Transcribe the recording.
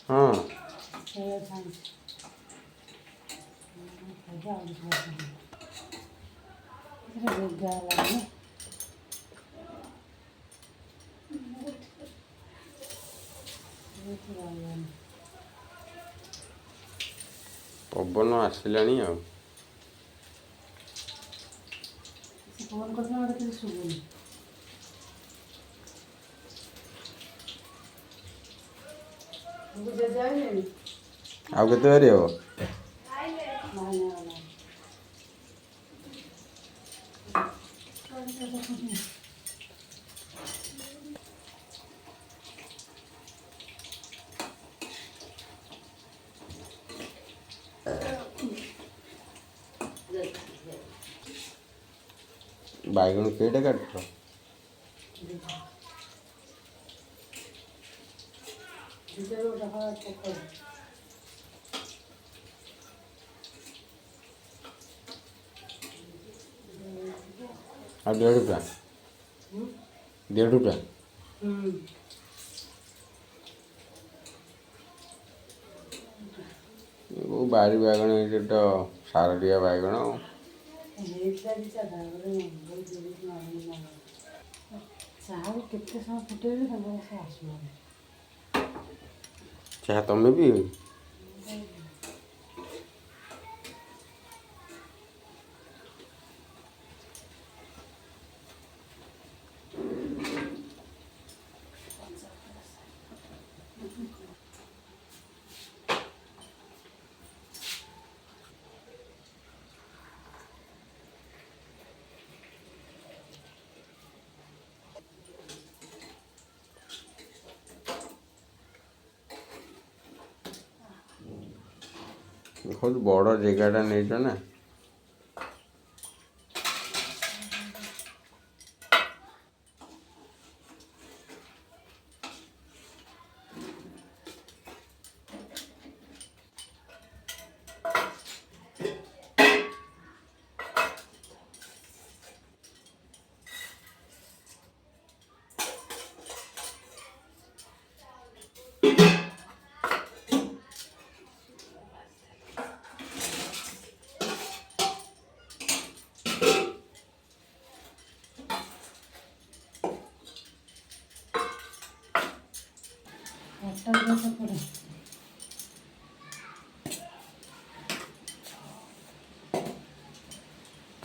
हाँ पवन आसिलानी आ फोन करते हैं तो शुभुनी मुझे जाए आउ केते बारी हो बैगन केटे काट आ 1.5 रुपया 1.5 रुपया वो बारी बैगन ये तो सारडिया बैगन चाह तुम्हें भी बहुत बड़ जगहटा नहीं ना आटा